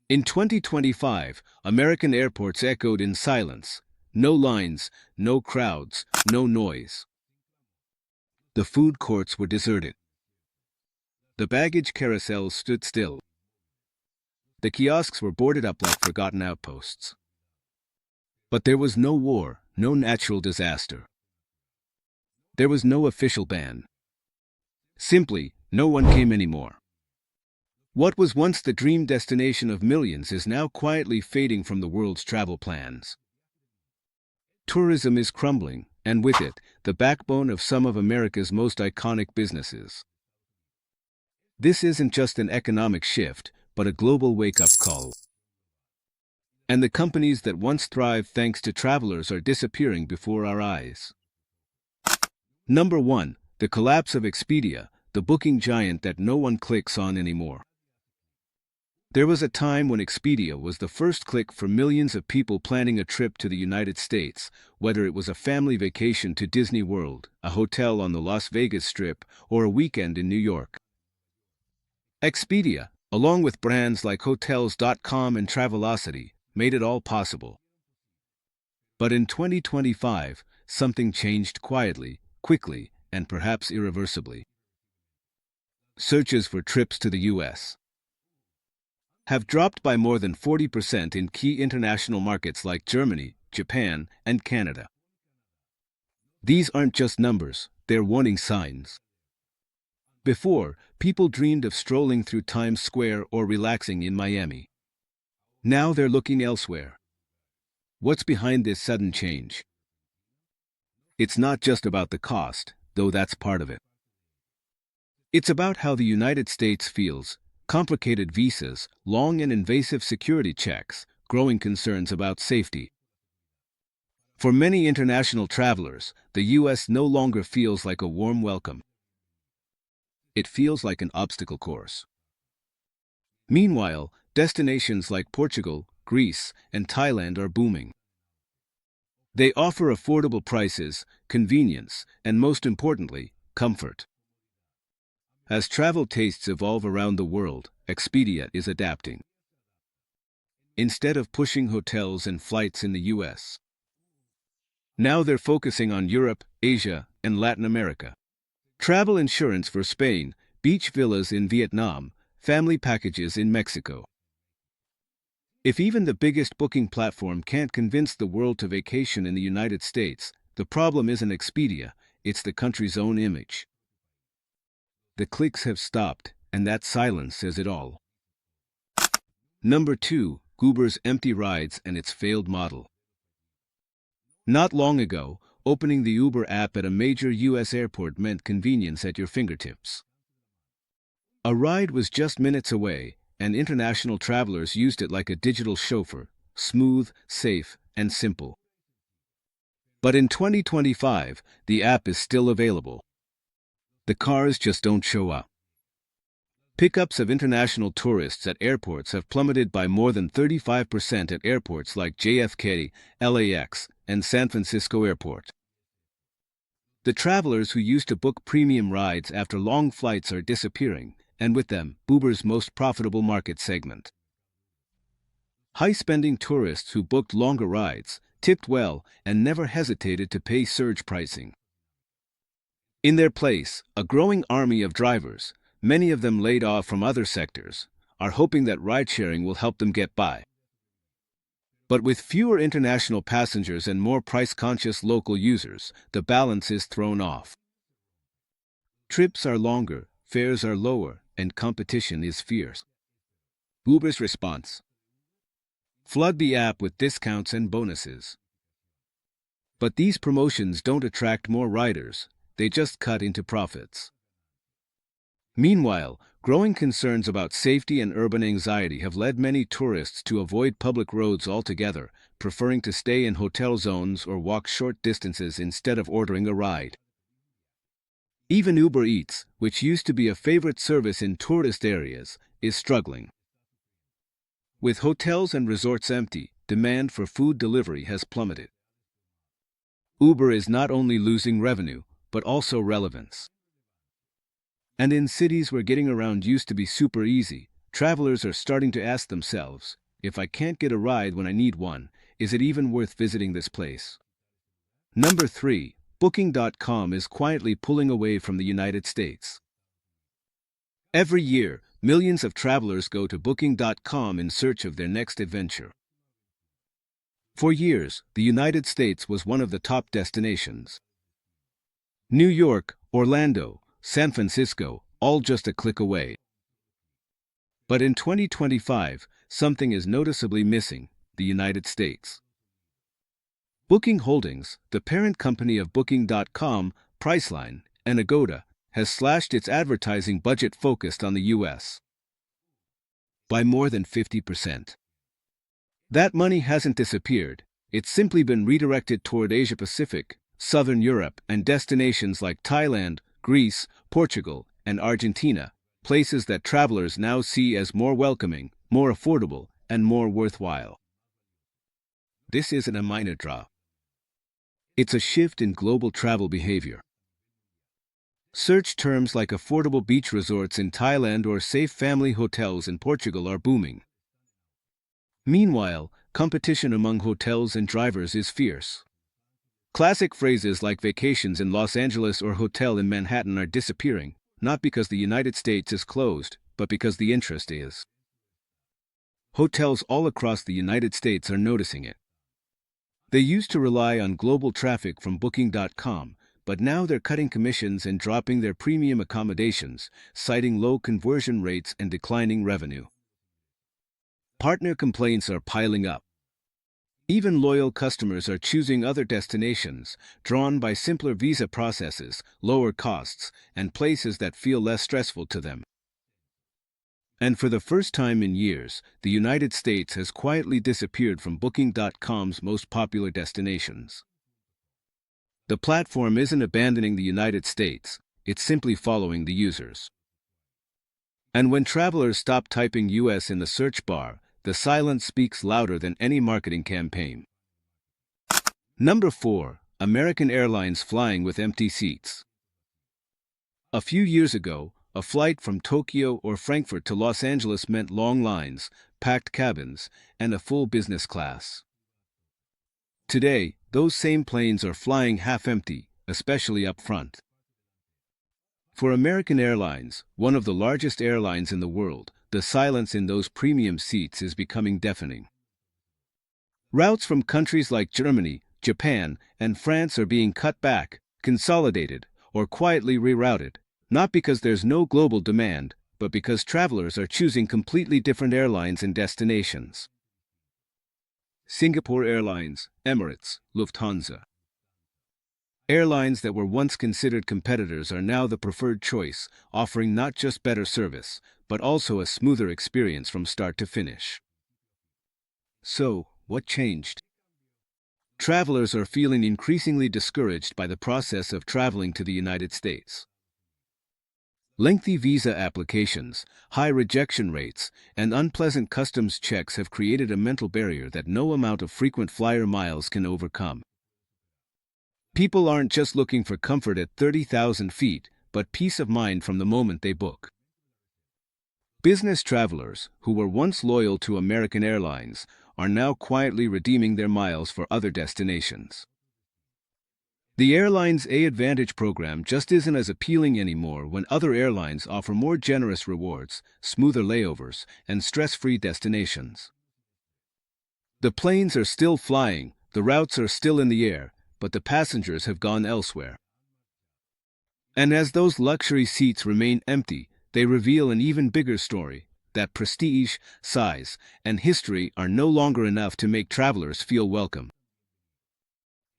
In 2025, American airports echoed in silence. No lines, no crowds, no noise. The food courts were deserted. The baggage carousels stood still. The kiosks were boarded up like forgotten outposts. But there was no war, no natural disaster. There was no official ban. Simply, no one came anymore. What was once the dream destination of millions is now quietly fading from the world's travel plans. Tourism is crumbling, and with it, the backbone of some of America's most iconic businesses. This isn't just an economic shift, but a global wake-up call. And the companies that once thrived thanks to travelers are disappearing before our eyes. Number 1. The collapse of Expedia, the booking giant that no one clicks on anymore. There was a time when Expedia was the first click for millions of people planning a trip to the United States, whether it was a family vacation to Disney World, a hotel on the Las Vegas Strip, or a weekend in New York. Expedia, along with brands like Hotels.com and Travelocity, made it all possible. But in 2025, something changed quietly, quickly, and perhaps irreversibly. Searches for trips to the U.S. have dropped by more than 40% in key international markets like Germany, Japan, and Canada. These aren't just numbers, they're warning signs. Before, people dreamed of strolling through Times Square or relaxing in Miami. Now they're looking elsewhere. What's behind this sudden change? It's not just about the cost, though that's part of it. It's about how the United States feels: complicated visas, long and invasive security checks, growing concerns about safety. For many international travelers, the U.S. no longer feels like a warm welcome. It feels like an obstacle course. Meanwhile, destinations like Portugal, Greece, and Thailand are booming. They offer affordable prices, convenience, and most importantly, comfort. As travel tastes evolve around the world, Expedia is adapting. Instead of pushing hotels and flights in the U.S., now they're focusing on Europe, Asia, and Latin America. Travel insurance for Spain, beach villas in Vietnam, family packages in Mexico. If even the biggest booking platform can't convince the world to vacation in the United States, the problem isn't Expedia, it's the country's own image. The clicks have stopped, and that silence says it all. Number 2. Uber's empty rides and its failed model. Not long ago, opening the Uber app at a major U.S. airport meant convenience at your fingertips. A ride was just minutes away, and international travelers used it like a digital chauffeur: smooth, safe, and simple. But in 2025, the app is still available. The cars just don't show up. Pickups of international tourists at airports have plummeted by more than 35% at airports like JFK, LAX, and San Francisco Airport. The travelers who used to book premium rides after long flights are disappearing, and with them, Uber's most profitable market segment. High-spending tourists who booked longer rides, tipped well, and never hesitated to pay surge pricing. In their place, a growing army of drivers, many of them laid off from other sectors, are hoping that ride-sharing will help them get by. But with fewer international passengers and more price-conscious local users, the balance is thrown off. Trips are longer, fares are lower, and competition is fierce. Uber's response: flood the app with discounts and bonuses. But these promotions don't attract more riders, they just cut into profits. Meanwhile, growing concerns about safety and urban anxiety have led many tourists to avoid public roads altogether, preferring to stay in hotel zones or walk short distances instead of ordering a ride. Even Uber Eats, which used to be a favorite service in tourist areas, is struggling. With hotels and resorts empty, demand for food delivery has plummeted. Uber is not only losing revenue, but also relevance. And in cities where getting around used to be super easy, travelers are starting to ask themselves, if I can't get a ride when I need one, is it even worth visiting this place? Number 3. Booking.com is quietly pulling away from the United States. Every year, millions of travelers go to Booking.com in search of their next adventure. For years, the United States was one of the top destinations. New York, Orlando, San Francisco, all just a click away. But in 2025, something is noticeably missing: the United States. Booking Holdings, the parent company of Booking.com, Priceline, and Agoda, has slashed its advertising budget focused on the U.S. by more than 50%. That money hasn't disappeared, it's simply been redirected toward Asia-Pacific, Southern Europe, and destinations like Thailand, Greece, Portugal, and Argentina, places that travelers now see as more welcoming, more affordable, and more worthwhile. This isn't a minor drop. It's a shift in global travel behavior. Search terms like affordable beach resorts in Thailand or safe family hotels in Portugal are booming. Meanwhile, competition among hotels and drivers is fierce. Classic phrases like vacations in Los Angeles or hotel in Manhattan are disappearing, not because the United States is closed, but because the interest is. Hotels all across the United States are noticing it. They used to rely on global traffic from Booking.com, but now they're cutting commissions and dropping their premium accommodations, citing low conversion rates and declining revenue. Partner complaints are piling up. Even loyal customers are choosing other destinations, drawn by simpler visa processes, lower costs, and places that feel less stressful to them. And for the first time in years, the United States has quietly disappeared from Booking.com's most popular destinations. The platform isn't abandoning the United States, it's simply following the users. And when travelers stop typing US in the search bar, the silence speaks louder than any marketing campaign. Number 4. American Airlines flying with empty seats. A few years ago, a flight from Tokyo or Frankfurt to Los Angeles meant long lines, packed cabins, and a full business class. Today, those same planes are flying half-empty, especially up front. For American Airlines, one of the largest airlines in the world, the silence in those premium seats is becoming deafening. Routes from countries like Germany, Japan, and France are being cut back, consolidated, or quietly rerouted, not because there's no global demand, but because travelers are choosing completely different airlines and destinations. Singapore Airlines, Emirates, Lufthansa. Airlines that were once considered competitors are now the preferred choice, offering not just better service, but also a smoother experience from start to finish. So, what changed? Travelers are feeling increasingly discouraged by the process of traveling to the United States. Lengthy visa applications, high rejection rates, and unpleasant customs checks have created a mental barrier that no amount of frequent flyer miles can overcome. People aren't just looking for comfort at 30,000 feet, but peace of mind from the moment they book. Business travelers, who were once loyal to American Airlines, are now quietly redeeming their miles for other destinations. The airline's A-Advantage program just isn't as appealing anymore when other airlines offer more generous rewards, smoother layovers, and stress-free destinations. The planes are still flying, the routes are still in the air, but the passengers have gone elsewhere. And as those luxury seats remain empty, they reveal an even bigger story: that prestige, size, and history are no longer enough to make travelers feel welcome.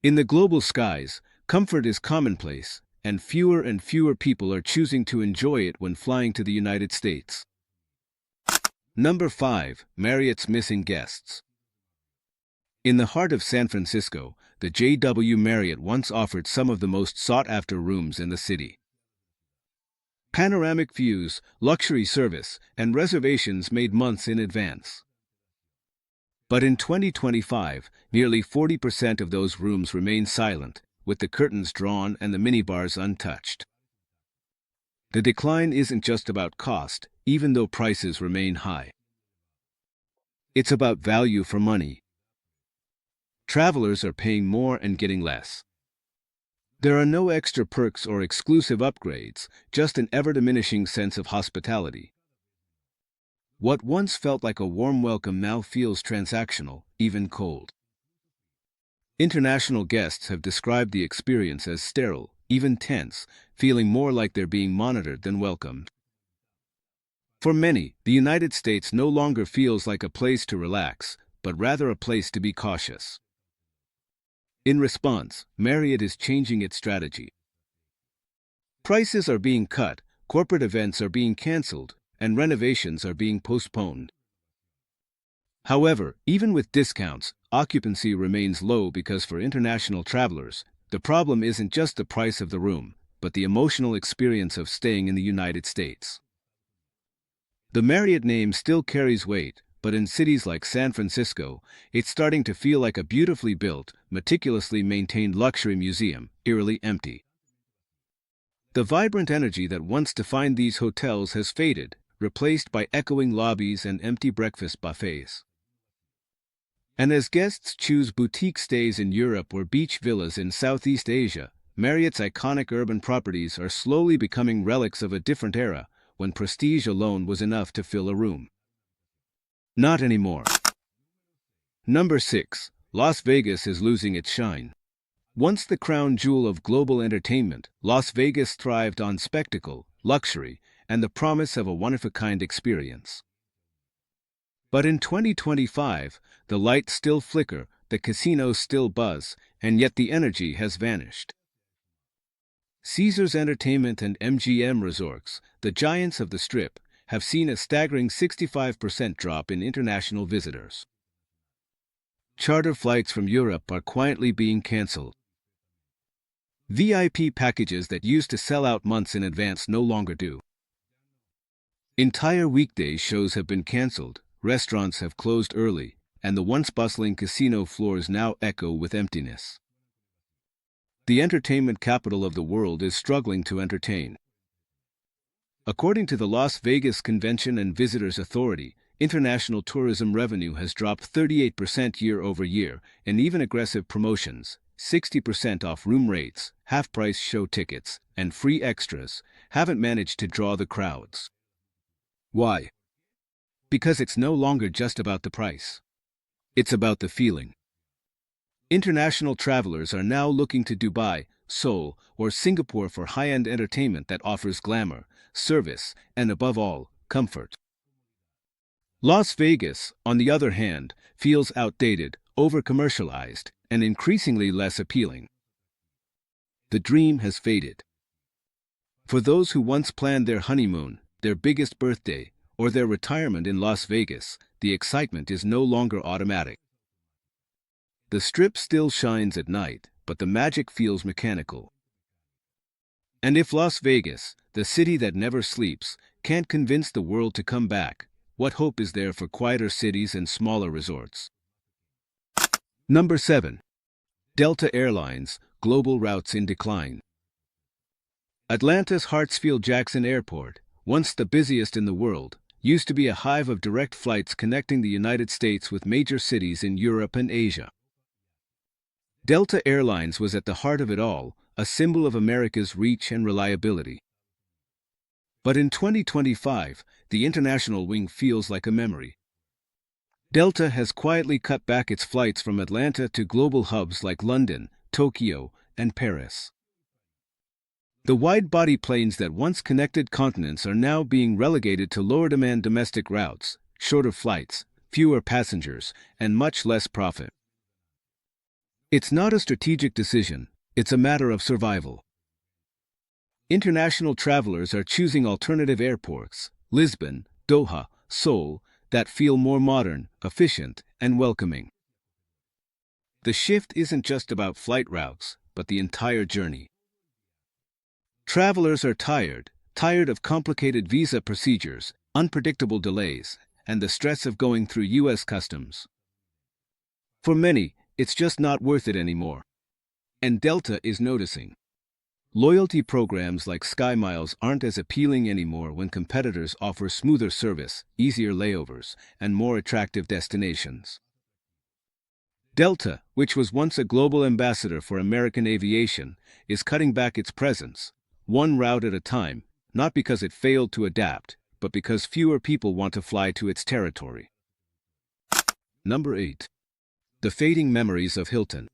In the global skies, comfort is commonplace, and fewer people are choosing to enjoy it when flying to the United States. Number 5. Marriott's missing guests. In the heart of San Francisco, the JW Marriott once offered some of the most sought-after rooms in the city. Panoramic views, luxury service, and reservations made months in advance. But in 2025, nearly 40% of those rooms remain silent, with the curtains drawn and the minibars untouched. The decline isn't just about cost, even though prices remain high. It's about value for money. Travelers are paying more and getting less. There are no extra perks or exclusive upgrades, just an ever-diminishing sense of hospitality. What once felt like a warm welcome now feels transactional, even cold. International guests have described the experience as sterile, even tense, feeling more like they're being monitored than welcomed. For many, the United States no longer feels like a place to relax, but rather a place to be cautious. In response, Marriott is changing its strategy. Prices are being cut, corporate events are being canceled, and renovations are being postponed. However, even with discounts, occupancy remains low because for international travelers, the problem isn't just the price of the room, but the emotional experience of staying in the United States. The Marriott name still carries weight, but in cities like San Francisco, it's starting to feel like a beautifully built, meticulously maintained luxury museum, eerily empty. The vibrant energy that once defined these hotels has faded, replaced by echoing lobbies and empty breakfast buffets. And as guests choose boutique stays in Europe or beach villas in Southeast Asia, Marriott's iconic urban properties are slowly becoming relics of a different era, when prestige alone was enough to fill a room. Not anymore. Number 6. Las Vegas is losing its shine. Once the crown jewel of global entertainment, Las Vegas thrived on spectacle, luxury, and the promise of a one-of-a-kind experience. But in 2025, the lights still flicker, the casinos still buzz, and yet the energy has vanished. Caesars Entertainment and MGM Resorts, the giants of the Strip, have seen a staggering 65% drop in international visitors. Charter flights from Europe are quietly being canceled. VIP packages that used to sell out months in advance no longer do. Entire weekday shows have been canceled, restaurants have closed early, and the once bustling casino floors now echo with emptiness. The entertainment capital of the world is struggling to entertain. According to the Las Vegas Convention and Visitors Authority, international tourism revenue has dropped 38% year over year, and even aggressive promotions, 60% off room rates, half-price show tickets, and free extras, haven't managed to draw the crowds. Why? Because it's no longer just about the price. It's about the feeling. International travelers are now looking to Dubai, Seoul, or Singapore for high-end entertainment that offers glamour, service, and above all, comfort. Las Vegas, on the other hand, feels outdated, over-commercialized, and increasingly less appealing. The dream has faded. For those who once planned their honeymoon, their biggest birthday, or their retirement in Las Vegas, the excitement is no longer automatic. The Strip still shines at night, but the magic feels mechanical. And if Las Vegas, the city that never sleeps, can't convince the world to come back, what hope is there for quieter cities and smaller resorts? Number 7. Delta Airlines, global routes in decline. Atlanta's Hartsfield-Jackson Airport, once the busiest in the world, used to be a hive of direct flights connecting the United States with major cities in Europe and Asia. Delta Airlines was at the heart of it all, a symbol of America's reach and reliability. But in 2025, the international wing feels like a memory. Delta has quietly cut back its flights from Atlanta to global hubs like London, Tokyo, and Paris. The wide-body planes that once connected continents are now being relegated to lower-demand domestic routes, shorter flights, fewer passengers, and much less profit. It's not a strategic decision, it's a matter of survival. International travelers are choosing alternative airports, Lisbon, Doha, Seoul, that feel more modern, efficient, and welcoming. The shift isn't just about flight routes, but the entire journey. Travelers are tired of complicated visa procedures, unpredictable delays, and the stress of going through U.S. customs. For many, it's just not worth it anymore. And Delta is noticing. Loyalty programs like SkyMiles aren't as appealing anymore when competitors offer smoother service, easier layovers, and more attractive destinations. Delta, which was once a global ambassador for American aviation, is cutting back its presence, one route at a time, not because it failed to adapt, but because fewer people want to fly to its territory. Number 8. The fading memories of Hilton.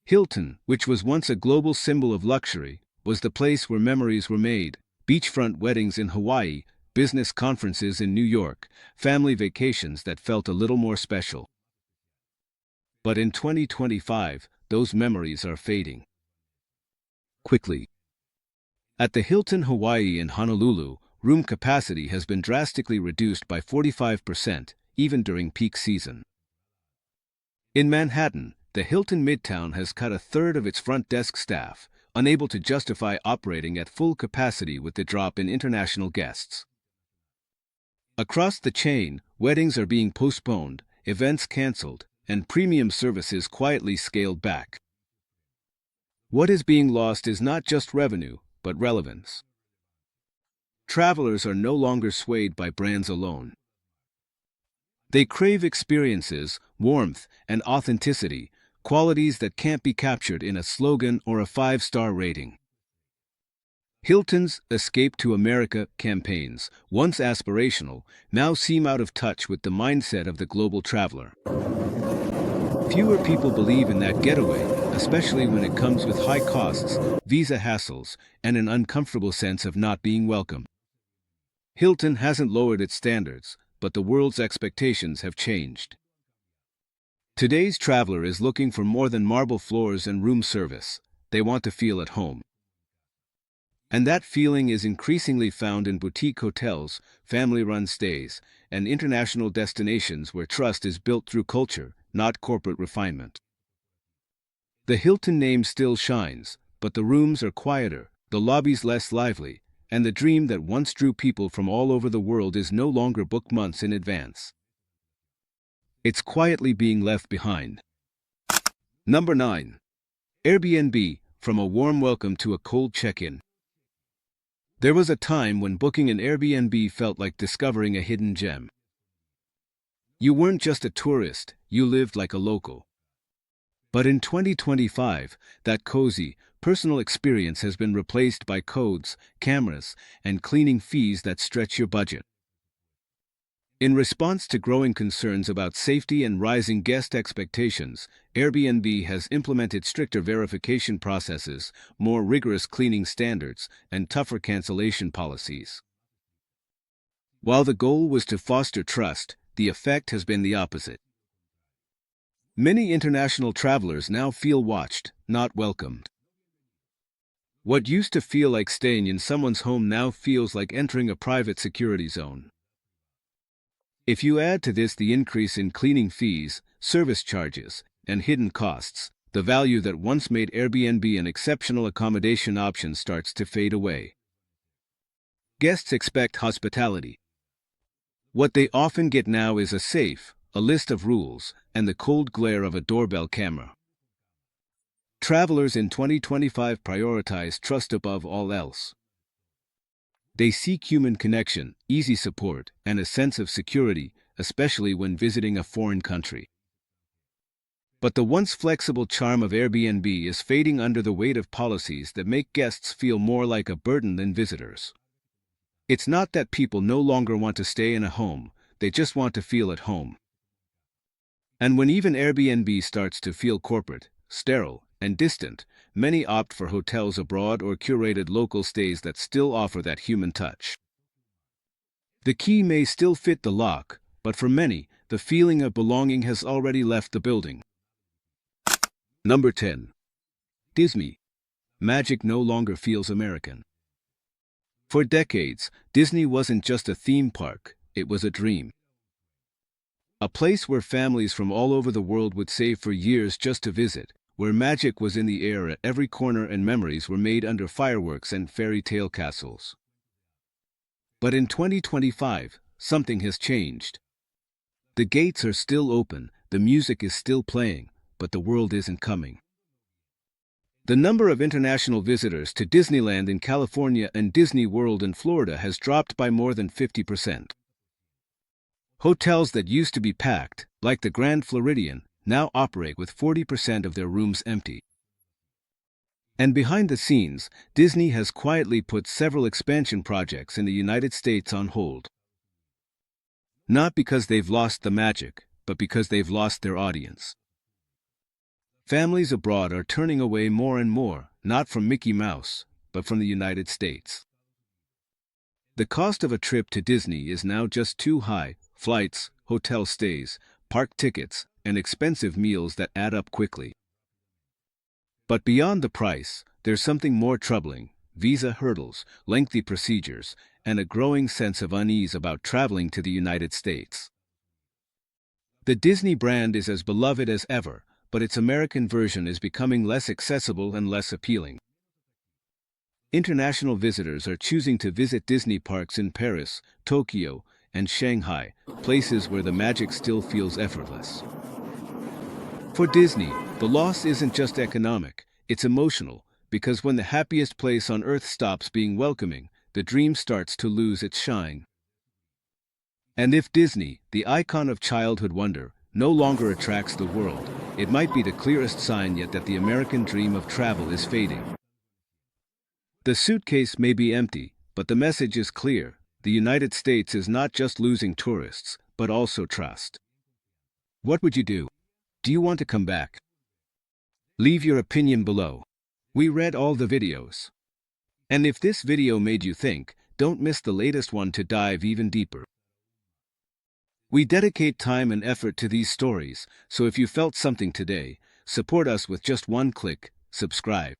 Hilton, which was once a global symbol of luxury, was the place where memories were made: beachfront weddings in Hawaii, business conferences in New York, family vacations that felt a little more special. But in 2025, those memories are fading quickly. At the Hilton Hawaii in Honolulu, room capacity has been drastically reduced by 45%, even during peak season. In Manhattan, the Hilton Midtown has cut a third of its front desk staff, unable to justify operating at full capacity with the drop in international guests. Across the chain, weddings are being postponed, events canceled, and premium services quietly scaled back. What is being lost is not just revenue, but relevance. Travelers are no longer swayed by brands alone. They crave experiences, warmth, and authenticity, qualities that can't be captured in a slogan or a 5-star rating. Hilton's Escape to America campaigns, once aspirational, now seem out of touch with the mindset of the global traveler. Fewer people believe in that getaway, especially when it comes with high costs, visa hassles, and an uncomfortable sense of not being welcome. Hilton hasn't lowered its standards, but the world's expectations have changed. Today's traveler is looking for more than marble floors and room service. They want to feel at home. And that feeling is increasingly found in boutique hotels, family-run stays, and international destinations where trust is built through culture, not corporate refinement. The Hilton name still shines, but the rooms are quieter, the lobbies less lively, and the dream that once drew people from all over the world is no longer booked months in advance. It's quietly being left behind. Number 9. Airbnb, from a warm welcome to a cold check-in. There was a time when booking an Airbnb felt like discovering a hidden gem. You weren't just a tourist, you lived like a local. But in 2025, that cozy, personal experience has been replaced by codes, cameras, and cleaning fees that stretch your budget. In response to growing concerns about safety and rising guest expectations, Airbnb has implemented stricter verification processes, more rigorous cleaning standards, and tougher cancellation policies. While the goal was to foster trust, the effect has been the opposite. Many international travelers now feel watched, not welcomed. What used to feel like staying in someone's home now feels like entering a private security zone. If you add to this the increase in cleaning fees, service charges, and hidden costs, the value that once made Airbnb an exceptional accommodation option starts to fade away. Guests expect hospitality. What they often get now is a safe, a list of rules, and the cold glare of a doorbell camera. Travelers in 2025 prioritize trust above all else. They seek human connection, easy support, and a sense of security, especially when visiting a foreign country. But the once flexible charm of Airbnb is fading under the weight of policies that make guests feel more like a burden than visitors. It's not that people no longer want to stay in a home, they just want to feel at home. And when even Airbnb starts to feel corporate, sterile, and distant, many opt for hotels abroad or curated local stays that still offer that human touch. The key may still fit the lock, but for many, the feeling of belonging has already left the building. Number 10. Disney. Magic no longer feels American. For decades, Disney wasn't just a theme park, it was a dream. A place where families from all over the world would save for years just to visit, where magic was in the air at every corner and memories were made under fireworks and fairy tale castles. But in 2025, something has changed. The gates are still open, the music is still playing, but the world isn't coming. The number of international visitors to Disneyland in California and Disney World in Florida has dropped by more than 50%. Hotels that used to be packed, like the Grand Floridian, now operate with 40% of their rooms empty. And behind the scenes, Disney has quietly put several expansion projects in the United States on hold. Not because they've lost the magic, but because they've lost their audience. Families abroad are turning away more and more, not from Mickey Mouse, but from the United States. The cost of a trip to Disney is now just too high: flights, hotel stays, park tickets, and expensive meals that add up quickly. But beyond the price, there's something more troubling: visa hurdles, lengthy procedures, and a growing sense of unease about traveling to the United States. The Disney brand is as beloved as ever, but its American version is becoming less accessible and less appealing. International visitors are choosing to visit Disney parks in Paris, Tokyo, and Shanghai, places where the magic still feels effortless. For Disney, the loss isn't just economic, it's emotional, because when the happiest place on earth stops being welcoming, the dream starts to lose its shine. And if Disney, the icon of childhood wonder, no longer attracts the world, it might be the clearest sign yet that the American dream of travel is fading. The suitcase may be empty, but the message is clear: the United States is not just losing tourists, but also trust. What would you do? Do you want to come back? Leave your opinion below. We read all the videos. And if this video made you think, don't miss the latest one to dive even deeper. We dedicate time and effort to these stories, so if you felt something today, support us with just one click: subscribe.